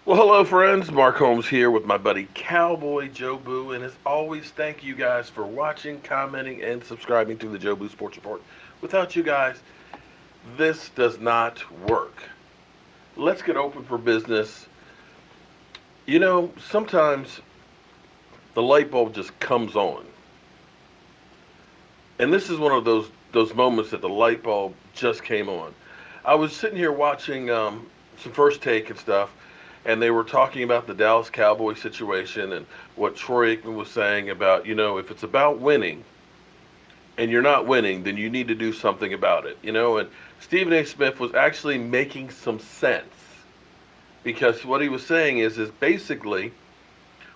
Well, hello, friends. Mark Holmes here with my buddy Cowboy Joe Boo. And as always, thank you guys for watching, commenting, and subscribing to the Joe Boo Sports Report. Without you guys, this does not work. Let's get open for business. Sometimes the light bulb just comes on. And this is one of those moments that the light bulb just came on. I was sitting here watching some First Take and stuff, and they were talking about the Dallas Cowboys situation and what Troy Aikman was saying about, if it's about winning and you're not winning, then you need to do something about it, and Stephen A. Smith was actually making some sense because what he was saying is basically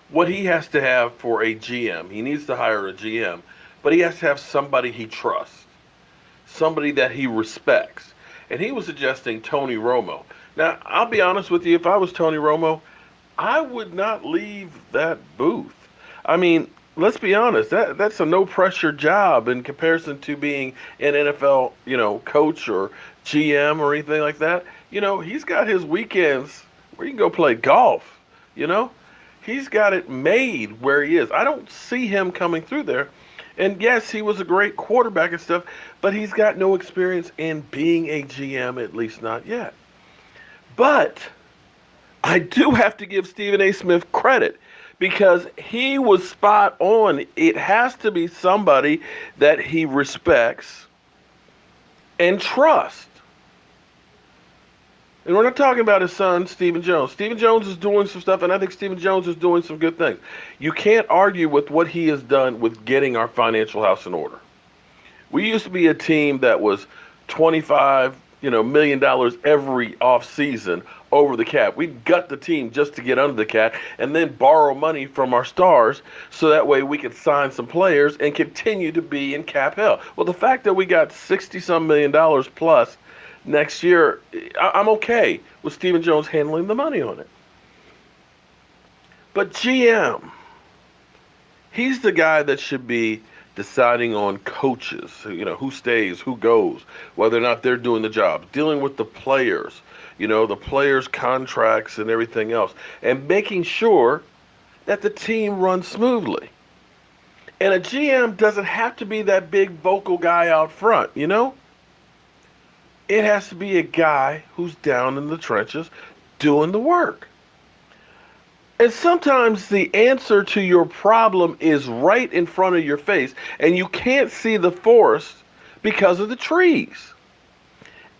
what he has to have for a GM. He needs to hire a GM, but he has to have somebody he trusts, somebody that he respects. And he was suggesting Tony Romo. Now, I'll be honest with you, if I was Tony Romo, I would not leave that booth. I mean, let's be honest, that's a no pressure job in comparison to being an NFL, coach or GM or anything like that. He's got his weekends where you can go play golf, you know? He's got it made where he is. I don't see him coming through there. And yes, he was a great quarterback and stuff, but he's got no experience in being a GM, at least not yet. But I do have to give Stephen A. Smith credit because he was spot on. It has to be somebody that he respects and trusts. And we're not talking about his son, Stephen Jones. Stephen Jones is doing some stuff, and I think Stephen Jones is doing some good things. You can't argue with what he has done with getting our financial house in order. We used to be a team that was $25 million every offseason over the cap. We'd gut the team just to get under the cap and then borrow money from our stars so that way we could sign some players and continue to be in cap hell. Well, the fact that we got $60-some million plus next year, I'm okay with Stephen Jones handling the money on it. But GM, he's the guy that should be deciding on coaches, who stays, who goes, whether or not they're doing the job, dealing with the players, the players' contracts and everything else, and making sure that the team runs smoothly. And a GM doesn't have to be that big vocal guy out front, It has to be a guy who's down in the trenches doing the work. And sometimes the answer to your problem is right in front of your face, and you can't see the forest because of the trees.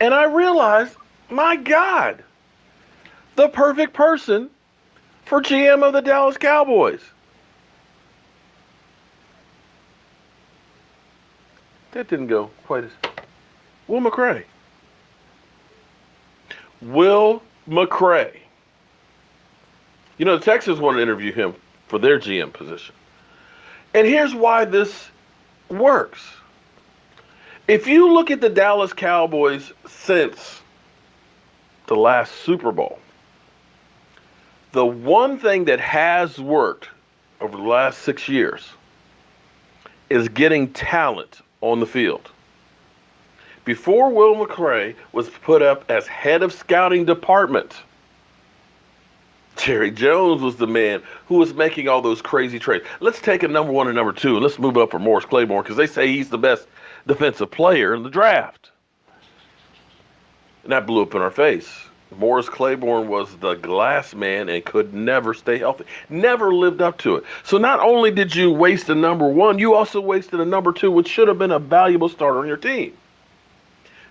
And I realized, my God, the perfect person for GM of the Dallas Cowboys. That didn't go quite as... Will McClay. Will McClay. The Texans want to interview him for their GM position. And here's why this works. If you look at the Dallas Cowboys since the last Super Bowl, the one thing that has worked over the last 6 years is getting talent on the field. Before Will McClay was put up as head of scouting department, Jerry Jones was the man who was making all those crazy trades. Let's take a number one and number two, and let's move up for Morris Claiborne because they say he's the best defensive player in the draft. And that blew up in our face. Morris Claiborne was the glass man and could never stay healthy. Never lived up to it. So not only did you waste a number one, you also wasted a number two, which should have been a valuable starter on your team.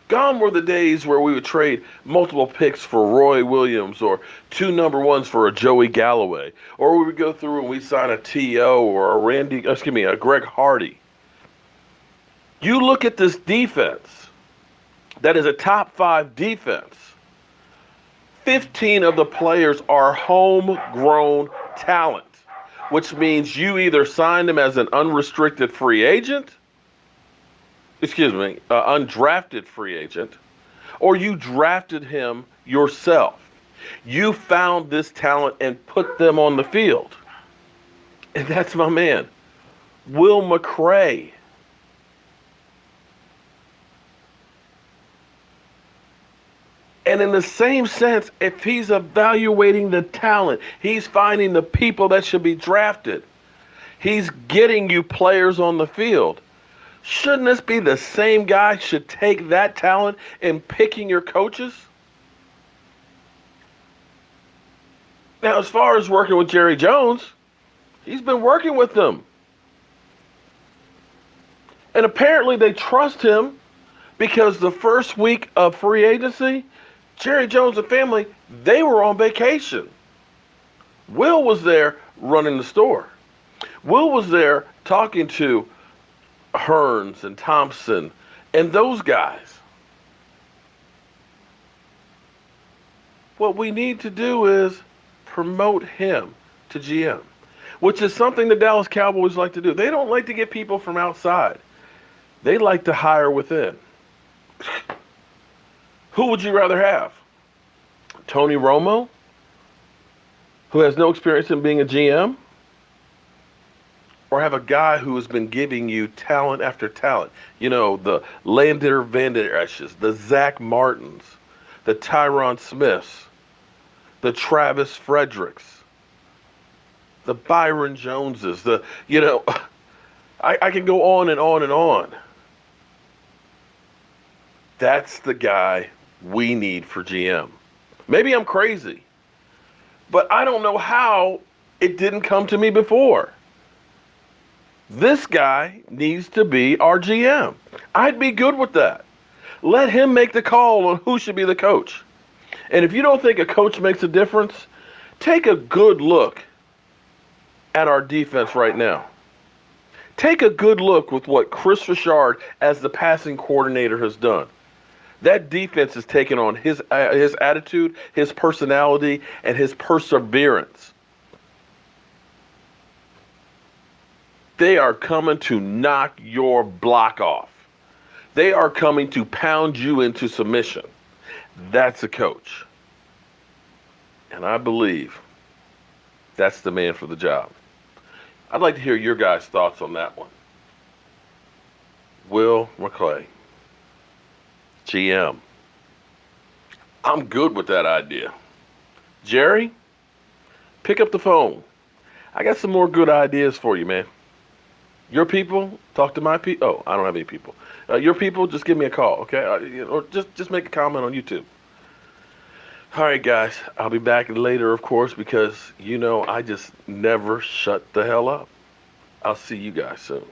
Gone were the days where we would trade multiple picks for Roy Williams or 2 number ones for a Joey Galloway. Or we would go through and we sign a T.O. or a Greg Hardy. You look at this defense that is a top 5 defense. 15 of the players are homegrown talent, which means you either signed them as an unrestricted free agent, undrafted free agent, or you drafted him yourself. You found this talent and put them on the field. And that's my man, Will McClay. And And in the same sense, if he's evaluating the talent, he's finding the people that should be drafted, he's getting you players on the field. Shouldn't this be the same guy should take that talent in picking your coaches? Now, as far as working with Jerry Jones, he's been working with them. And apparently they trust him because the first week of free agency, Jerry Jones and family, they were on vacation. Will was there running the store. Will was there talking to Hearns and Thompson and those guys. What we need to do is promote him to GM, which is something the Dallas Cowboys like to do. They don't like to get people from outside. They like to hire within. Who would you rather have? Tony Romo, who has no experience in being a GM? Or have a guy who has been giving you talent after talent? You know, the Lander Van Der Esch's, the Zach Martins, the Tyron Smiths, the Travis Fredericks, the Byron Joneses, I can go on and on and on. That's the guy we need for GM. Maybe I'm crazy, but I don't know how it didn't come to me before. This guy needs to be our GM. I'd be good with that. Let him make the call on who should be the coach. And if you don't think a coach makes a difference, take a good look at our defense right now. Take a good look with what Chris Richard as the passing coordinator has done. That defense has taken on his attitude, his personality, and his perseverance. They are coming to knock your block off. They are coming to pound you into submission. That's a coach. And I believe that's the man for the job. I'd like to hear your guys' thoughts on that one. Will McClay, GM. I'm good with that idea. Jerry, pick up the phone. I got some more good ideas for you, man. Your people, talk to my people. Oh, I don't have any people. Your people, just give me a call, okay? Or just make a comment on YouTube. All right, guys. I'll be back later, of course, because, I just never shut the hell up. I'll see you guys soon.